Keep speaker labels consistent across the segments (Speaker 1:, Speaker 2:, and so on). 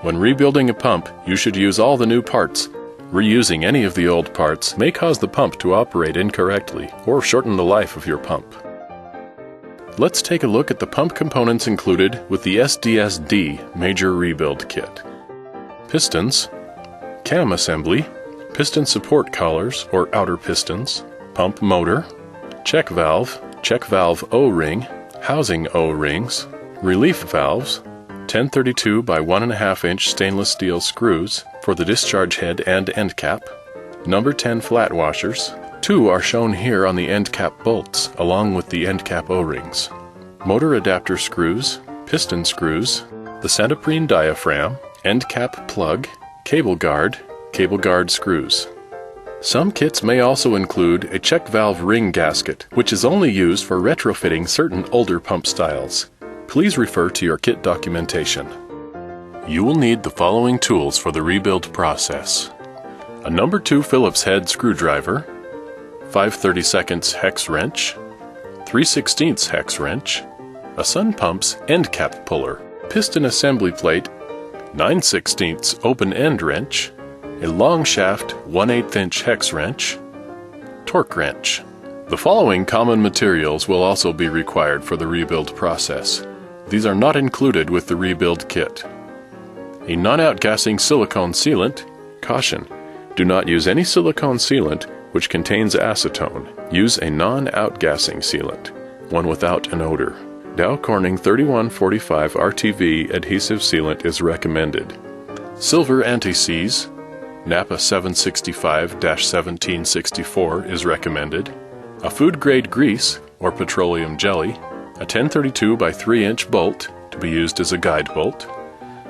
Speaker 1: When rebuilding a pump, you should use all the new parts. Reusing any of the old parts may cause the pump to operate incorrectly or shorten the life of your pump. Let's take a look at the pump components included with the SDS Major Rebuild Kit. Pistons, cam assembly, piston support collars or outer pistons, pump motor, check valve O-ring, housing O-rings, relief valves, 1032 by 1.5 inch stainless steel screws for the discharge head and end cap, number 10 flat washers. 2 are shown here on the end cap bolts along with the end cap O-rings, motor adapter screws, piston screws, the centerprene diaphragm, end cap plug, cable guard screws. Some kits may also include a check valve ring gasket, which is only used for retrofitting certain older pump styles. Please refer to your kit documentation. You will need the following tools for the rebuild process: a number 2 Phillips head screwdriver, 5/32 hex wrench, 3/16 hex wrench, a SunPumps end cap puller, piston assembly plate, 9/16 open end wrench, a long shaft 1/8 inch hex wrench, torque wrench. The following common materials will also be required for the rebuild process. These are not included with the rebuild kit. A non-outgassing silicone sealant. Caution: do not use any silicone sealant which contains acetone. Use a non-outgassing sealant, one without an odor. Dow Corning 3145 RTV adhesive sealant is recommended. Silver anti-seize, Napa 765-1764 is recommended. A food-grade grease or petroleum jelly, a 1032 by 3 inch bolt to be used as a guide bolt,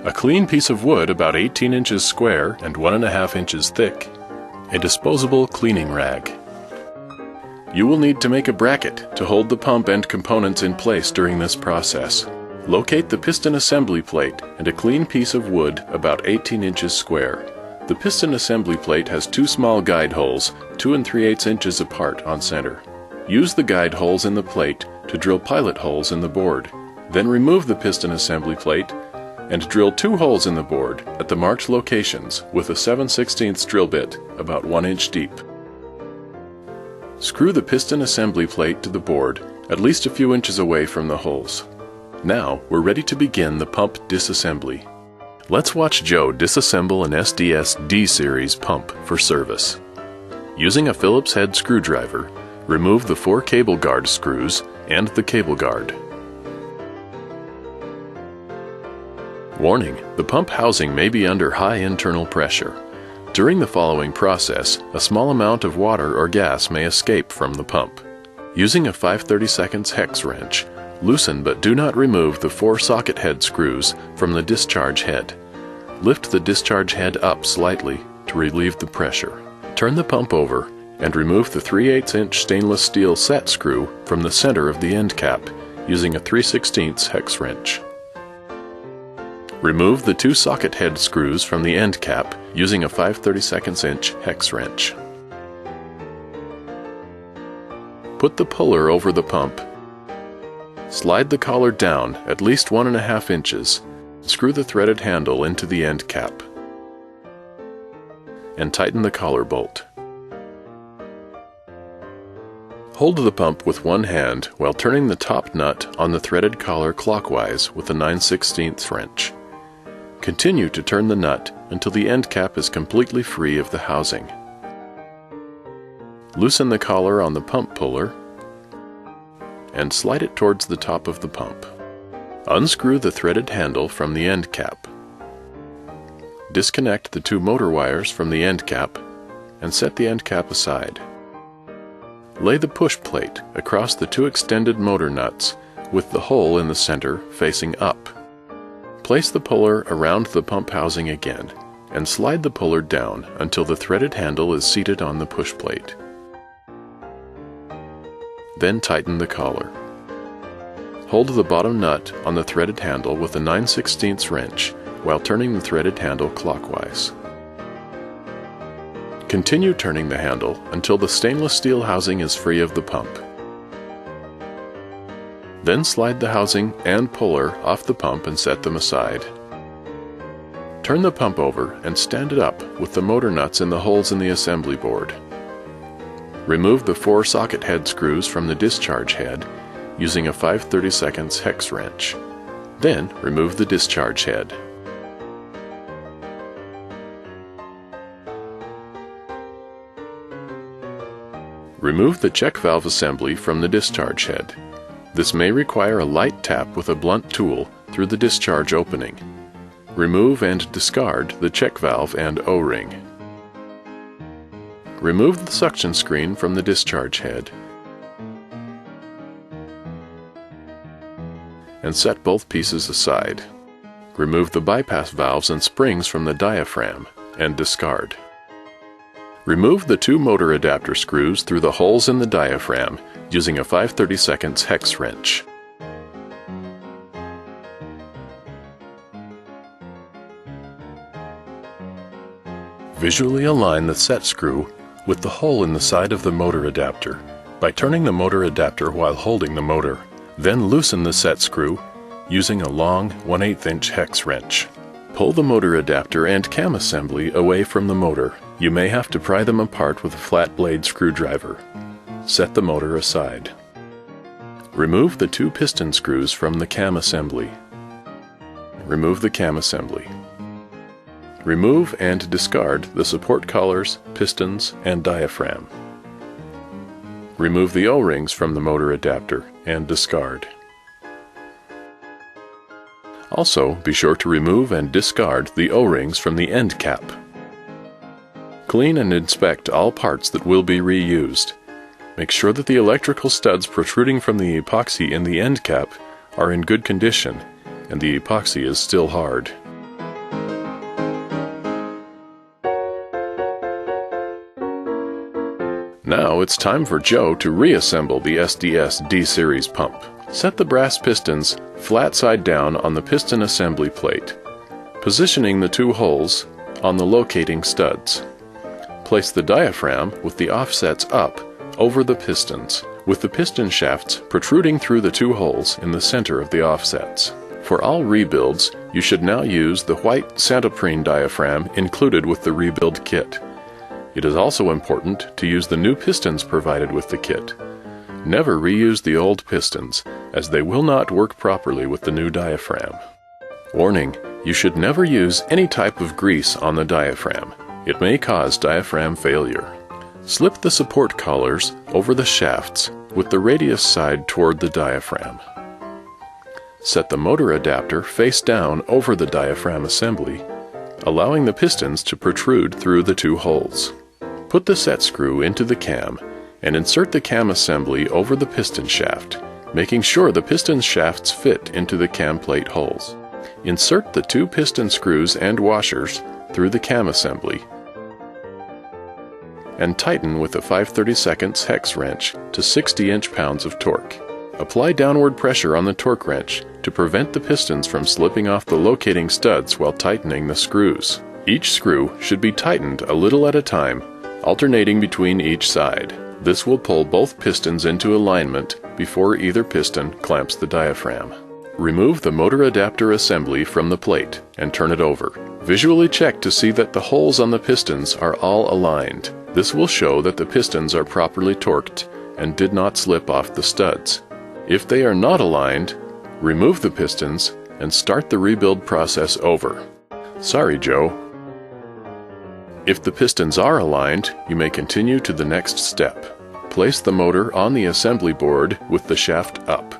Speaker 1: a clean piece of wood about 18 inches square and 1.5 inches thick, a disposable cleaning rag. You will need to make a bracket to hold the pump and components in place during this process. Locate the piston assembly plate and a clean piece of wood about 18 inches square. The piston assembly plate has 2 small guide holes, 2 3/8 inches apart on center. Use the guide holes in the plate to drill pilot holes in the board. Then remove the piston assembly plate and drill 2 holes in the board at the marked locations with a 7/16 drill bit about 1 inch deep. Screw the piston assembly plate to the board at least a few inches away from the holes. Now we're ready to begin the pump disassembly. Let's watch Joe disassemble an SDS D Series pump for service. Using a Phillips head screwdriver, remove the 4 cable guard screws and the cable guard. Warning: the pump housing may be under high internal pressure. During the following process, a small amount of water or gas may escape from the pump. Using a 5/32 hex wrench, loosen but do not remove the 4 socket head screws from the discharge head. Lift the discharge head up slightly to relieve the pressure. Turn the pump over and remove the 3/8 inch stainless steel set screw from the center of the end cap using a 3/16 hex wrench. Remove the 2 socket head screws from the end cap using a 5/32 inch hex wrench. Put the puller over the pump. Slide the collar down at least 1.5 inches. Screw the threaded handle into the end cap and tighten the collar bolt. Hold the pump with one hand while turning the top nut on the threaded collar clockwise with a 9/16 wrench. Continue to turn the nut until the end cap is completely free of the housing. Loosen the collar on the pump puller and slide it towards the top of the pump. Unscrew the threaded handle from the end cap. Disconnect the 2 motor wires from the end cap and set the end cap aside. Lay the push plate across the 2 extended motor nuts with the hole in the center facing up. Place the puller around the pump housing again and slide the puller down until the threaded handle is seated on the push plate. Then tighten the collar. Hold the bottom nut on the threaded handle with a 9/16 wrench while turning the threaded handle clockwise. Continue turning the handle until the stainless steel housing is free of the pump. Then slide the housing and puller off the pump and set them aside. Turn the pump over and stand it up with the motor nuts in the holes in the assembly board. Remove the 4 socket head screws from the discharge head using a 5/32 hex wrench. Then remove the discharge head. Remove the check valve assembly from the discharge head. This may require a light tap with a blunt tool through the discharge opening. Remove and discard the check valve and O-ring. Remove the suction screen from the discharge head and set both pieces aside. Remove the bypass valves and springs from the diaphragm and discard. Remove the 2 motor adapter screws through the holes in the diaphragm using a 5/32 hex wrench. Visually align the set screw with the hole in the side of the motor adapter by turning the motor adapter while holding the motor. Then loosen the set screw using a long 1/8 inch hex wrench. Pull the motor adapter and cam assembly away from the motor. You may have to pry them apart with a flat blade screwdriver. Set the motor aside. Remove the 2 piston screws from the cam assembly. Remove the cam assembly. Remove and discard the support collars, pistons, and diaphragm. Remove the O-rings from the motor adapter and discard. Also, be sure to remove and discard the O-rings from the end cap. Clean and inspect all parts that will be reused. Make sure that the electrical studs protruding from the epoxy in the end cap are in good condition and the epoxy is still hard. Now it's time for Joe to reassemble the SDS D Series pump. Set the brass pistons flat side down on the piston assembly plate, positioning the 2 holes on the locating studs. Place the diaphragm with the offsets up over the pistons, with the piston shafts protruding through the 2 holes in the center of the offsets. For all rebuilds, you should now use the white Santoprene diaphragm included with the rebuild kit. It is also important to use the new pistons provided with the kit. Never reuse the old pistons, as they will not work properly with the new diaphragm. Warning: you should never use any type of grease on the diaphragm. It may cause diaphragm failure. Slip the support collars over the shafts with the radius side toward the diaphragm. Set the motor adapter face down over the diaphragm assembly, allowing the pistons to protrude through the 2 holes. Put the set screw into the cam and insert the cam assembly over the piston shaft, making sure the piston shafts fit into the cam plate holes. Insert the 2 piston screws and washers through the cam assembly and tighten with a 5/32 hex wrench to 60 inch-pounds of torque. Apply downward pressure on the torque wrench to prevent the pistons from slipping off the locating studs while tightening the screws. Each screw should be tightened a little at a time, alternating between each side. This will pull both pistons into alignment before either piston clamps the diaphragm. Remove the motor adapter assembly from the plate and turn it over. Visually check to see that the holes on the pistons are all aligned. This will show that the pistons are properly torqued and did not slip off the studs. If they are not aligned, remove the pistons and start the rebuild process over. Sorry, Joe. If the pistons are aligned, you may continue to the next step. Place the motor on the assembly board with the shaft up.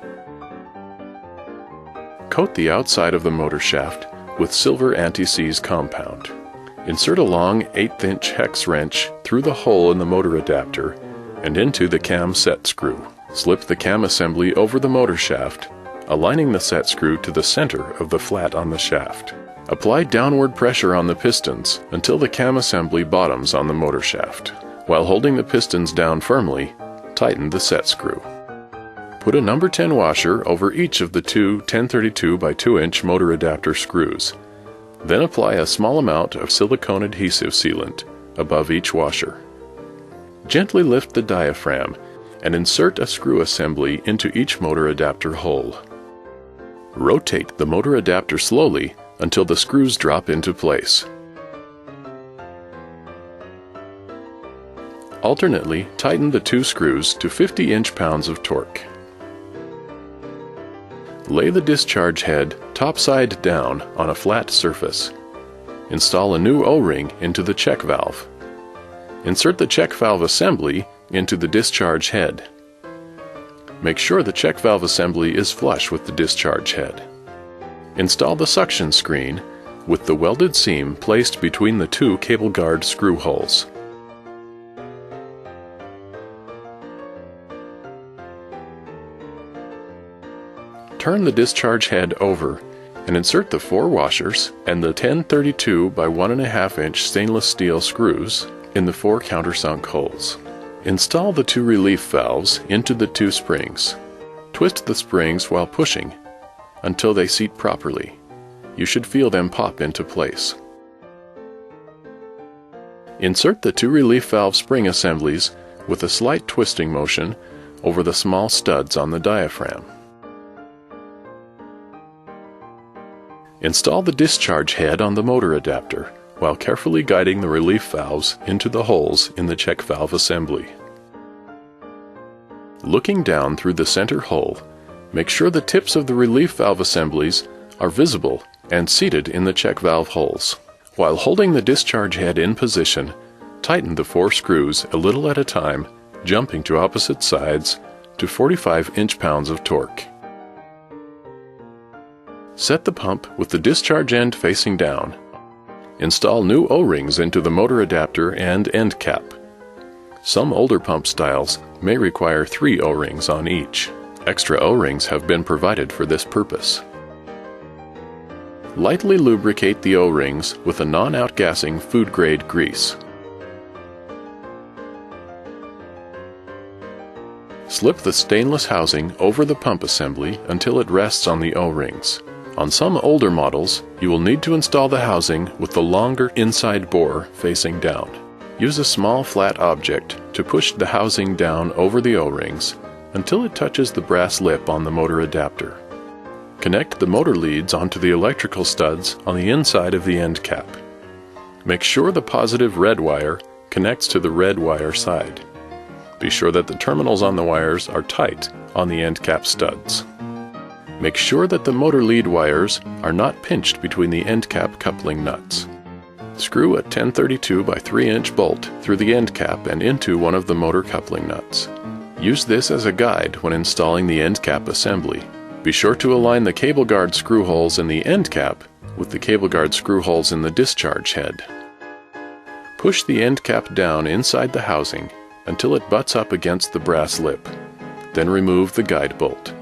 Speaker 1: Coat the outside of the motor shaft with silver anti-seize compound. Insert a long 1/8 inch hex wrench through the hole in the motor adapter and into the cam set screw. Slip the cam assembly over the motor shaft, aligning the set screw to the center of the flat on the shaft. Apply downward pressure on the pistons until the cam assembly bottoms on the motor shaft. While holding the pistons down firmly, tighten the set screw. Put a number 10 washer over each of the 2 1032 by 2 inch motor adapter screws. Then apply a small amount of silicone adhesive sealant above each washer. Gently lift the diaphragm and insert a screw assembly into each motor adapter hole. Rotate the motor adapter slowly until the screws drop into place. Alternately, tighten the 2 screws to 50 inch-pounds of torque. Lay the discharge head topside down on a flat surface. Install a new O-ring into the check valve. Insert the check valve assembly into the discharge head. Make sure the check valve assembly is flush with the discharge head. Install the suction screen with the welded seam placed between the 2 cable guard screw holes. Turn the discharge head over and insert the 4 washers and the 1032 by 1.5 inch stainless steel screws in the 4 countersunk holes. Install the 2 relief valves into the 2 springs. Twist the springs while pushing until they seat properly. You should feel them pop into place. Insert the 2 relief valve spring assemblies with a slight twisting motion over the small studs on the diaphragm. Install the discharge head on the motor adapter while carefully guiding the relief valves into the holes in the check valve assembly. Looking down through the center hole, make sure the tips of the relief valve assemblies are visible and seated in the check valve holes. While holding the discharge head in position, tighten the 4 screws a little at a time, jumping to opposite sides to 45 inch-pounds of torque. Set the pump with the discharge end facing down. Install new O-rings into the motor adapter and end cap. Some older pump styles may require 3 O-rings on each. Extra O-rings have been provided for this purpose. Lightly lubricate the O-rings with a non-outgassing food-grade grease. Slip the stainless housing over the pump assembly until it rests on the O-rings. On some older models, you will need to install the housing with the longer inside bore facing down. Use a small flat object to push the housing down over the O-rings until it touches the brass lip on the motor adapter. Connect the motor leads onto the electrical studs on the inside of the end cap. Make sure the positive red wire connects to the red wire side. Be sure that the terminals on the wires are tight on the end cap studs. Make sure that the motor lead wires are not pinched between the end cap coupling nuts. Screw a 1032 by 3 inch bolt through the end cap and into one of the motor coupling nuts. Use this as a guide when installing the end cap assembly. Be sure to align the cable guard screw holes in the end cap with the cable guard screw holes in the discharge head. Push the end cap down inside the housing until it butts up against the brass lip. Then remove the guide bolt.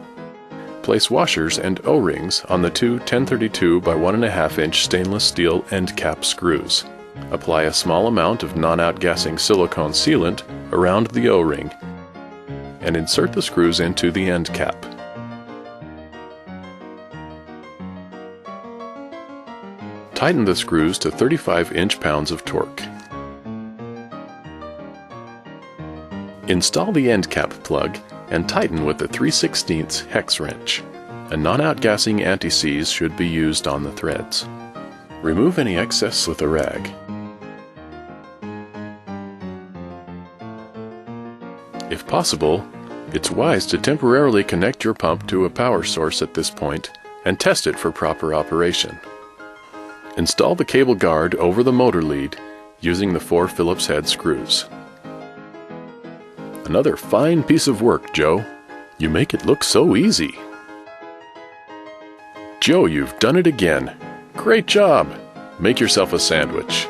Speaker 1: Place washers and O-rings on the 2 1032 by 1.5 inch stainless steel end cap screws. Apply a small amount of non-outgassing silicone sealant around the O-ring and insert the screws into the end cap. Tighten the screws to 35 inch-pounds of torque. Install the end cap plug and tighten with the 3/16 hex wrench. A non-outgassing anti-seize should be used on the threads. Remove any excess with a rag. If possible, it's wise to temporarily connect your pump to a power source at this point and test it for proper operation. Install the cable guard over the motor lead using the 4 Phillips head screws. Another fine piece of work, Joe. You make it look so easy. Joe, you've done it again. Great job! Make yourself a sandwich.